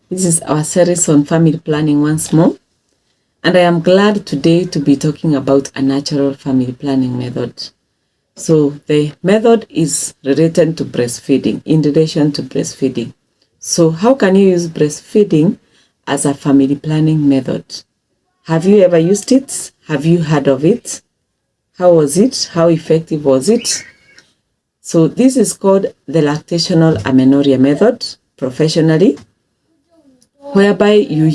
This is our series on family planning once more. And I am glad today to be talking about a natural family planning method. So the method is related to breastfeeding, in relation to breastfeeding. So how can you use breastfeeding as a family planning method? Have you ever used it? Have you heard of it? How was it? How effective was it? So this is called the lactational amenorrhea method professionally, whereby you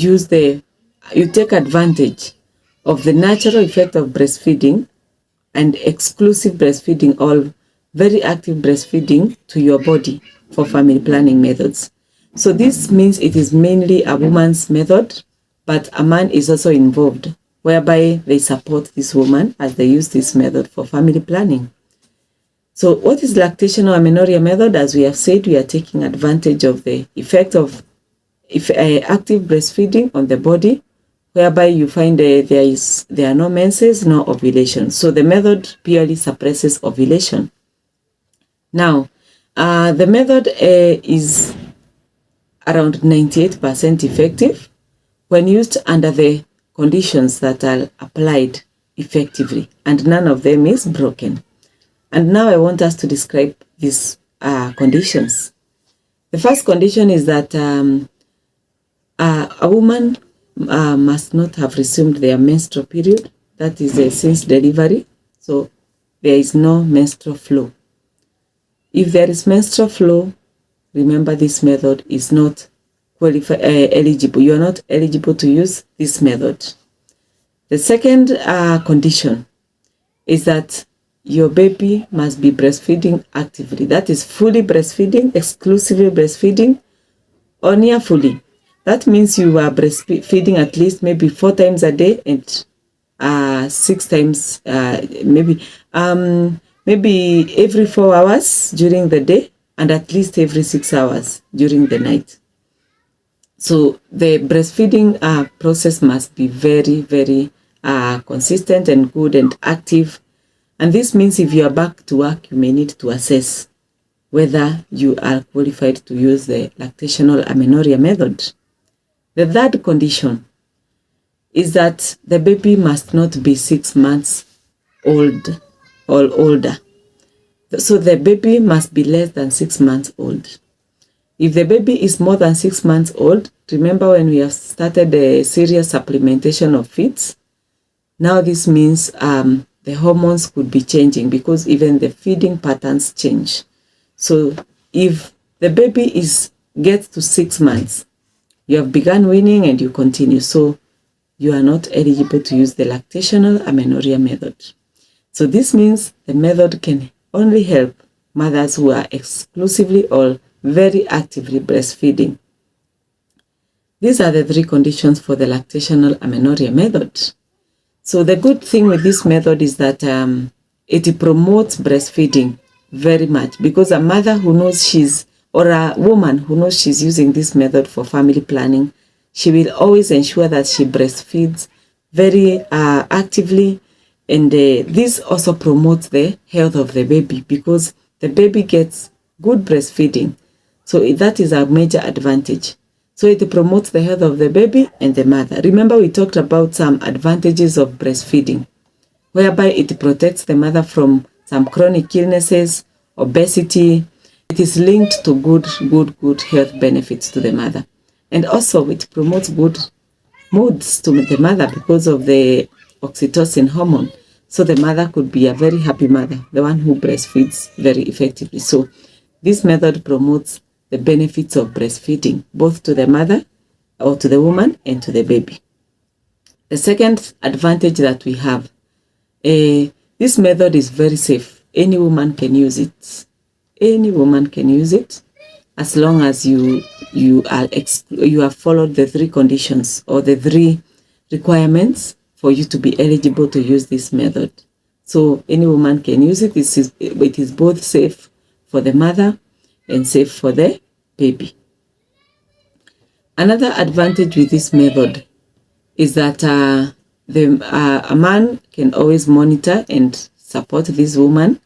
take advantage of the natural effect of breastfeeding and exclusive breastfeeding or very active breastfeeding to your body for family planning methods. So this means it is mainly a woman's method, but a man is also involved, whereby they support this woman as they use this method for family planning. So what is lactational amenorrhea method? As we have said, we are taking advantage of the effect of active breastfeeding on the body, whereby you find there are no menses, no ovulation. So the method purely suppresses ovulation. Now, the method is around 98% effective when used under the conditions that are applied effectively, and none of them is broken. And now I want us to describe these conditions. The first condition is that a woman must not have resumed their menstrual period, that is since delivery, so there is no menstrual flow. If there is menstrual flow, remember this method is not eligible. You are not eligible to use this method. The second condition is that your baby must be breastfeeding actively. That is fully breastfeeding, exclusively breastfeeding, or near fully. That means you are breastfeeding at least maybe 4 times a day and 6 times, maybe every 4 hours during the day and at least every 6 hours during the night. So the breastfeeding process must be very, very consistent and good and active. And this means if you are back to work, you may need to assess whether you are qualified to use the lactational amenorrhea method. The third condition is that the baby must not be 6 months old or older. So the baby must be less than 6 months old. If the baby is more than 6 months old, remember when we have started the serious supplementation of feeds, now this means the hormones could be changing because even the feeding patterns change. So if the baby gets to 6 months, you have begun weaning and you continue, so you are not eligible to use the lactational amenorrhea method. So this means the method can only help mothers who are exclusively or very actively breastfeeding. These are the 3 conditions for the lactational amenorrhea method. So the good thing with this method is that it promotes breastfeeding very much, because a mother who knows or a woman who knows she's using this method for family planning, she will always ensure that she breastfeeds very actively, and this also promotes the health of the baby because the baby gets good breastfeeding. So that is a major advantage. So it promotes the health of the baby and the mother. Remember, we talked about some advantages of breastfeeding, whereby it protects the mother from some chronic illnesses, obesity. It is linked to good health benefits to the mother. And also it promotes good moods to the mother because of the oxytocin hormone. So the mother could be a very happy mother, the one who breastfeeds very effectively. So this method promotes the benefits of breastfeeding, both to the mother or to the woman and to the baby. The second advantage that we have, this method is very safe. Any woman can use it. Any woman can use it as long as you have followed the 3 conditions or the 3 requirements for you to be eligible to use this method. So any woman can use it. It is both safe for the mother and safe for the baby. Another advantage with this method is that a man can always monitor and support this woman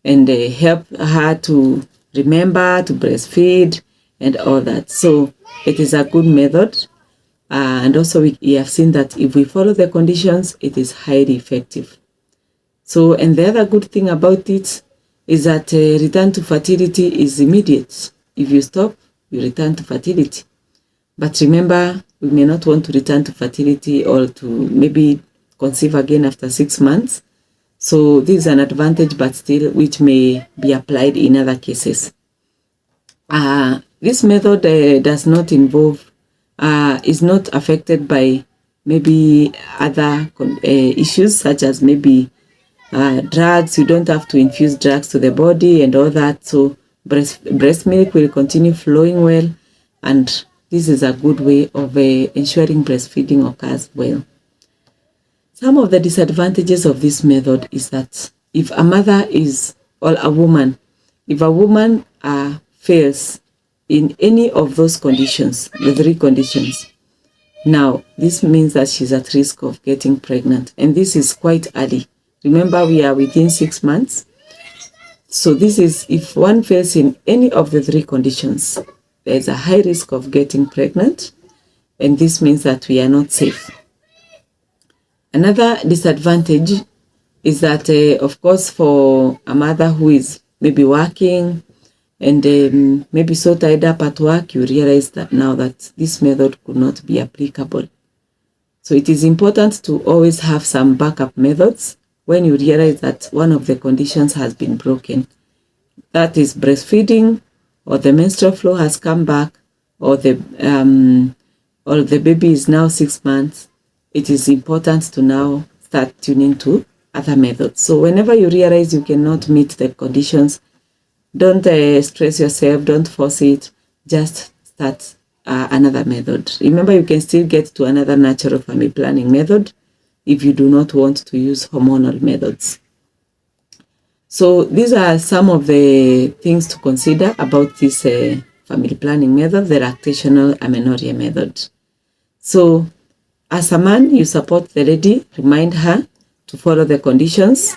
and help her to remember to breastfeed and all that. So it is a good method. And also we have seen that if we follow the conditions, it is highly effective. So, and the other good thing about it is that return to fertility is immediate. If you stop, you return to fertility. But remember, we may not want to return to fertility or to maybe conceive again after 6 months. So this is an advantage, but still, which may be applied in other cases. This method does not involve, is not affected by maybe other issues such as maybe drugs. You don't have to infuse drugs to the body and all that. So breast milk will continue flowing well, and this is a good way of ensuring breastfeeding occurs well. Some of the disadvantages of this method is that if a mother is, or a woman, if a woman fails in any of those conditions, the 3 conditions, now this means that she's at risk of getting pregnant, and this is quite early. Remember, we are within 6 months. So this is, if one fails in any of the 3 conditions, there is a high risk of getting pregnant, and this means that we are not safe. Another disadvantage is that, of course, for a mother who is maybe working and maybe so tied up at work, you realize that now that this method could not be applicable. So it is important to always have some backup methods when you realize that one of the conditions has been broken. That is breastfeeding, or the menstrual flow has come back, or the baby is now 6 months. It is important to now start tuning to other methods. So whenever you realize you cannot meet the conditions, don't stress yourself, don't force it, just start another method. Remember, you can still get to another natural family planning method if you do not want to use hormonal methods. So these are some of the things to consider about this family planning method, the lactational amenorrhea method. So as a man, you support the lady, remind her to follow the conditions,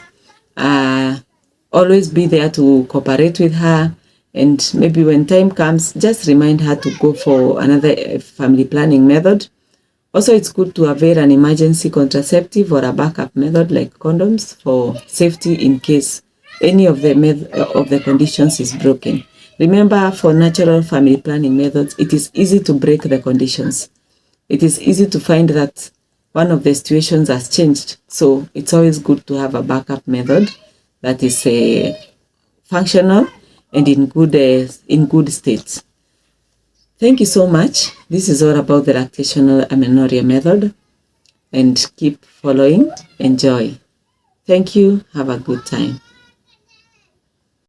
always be there to cooperate with her, and maybe when time comes, just remind her to go for another family planning method. Also, it's good to avail an emergency contraceptive or a backup method like condoms for safety in case any of the conditions is broken. Remember, for natural family planning methods, it is easy to break the conditions. It is easy to find that one of the situations has changed. So it's always good to have a backup method that is functional and in good state. Thank you so much. This is all about the lactational amenorrhea method, and keep following. Enjoy. Thank you. Have a good time.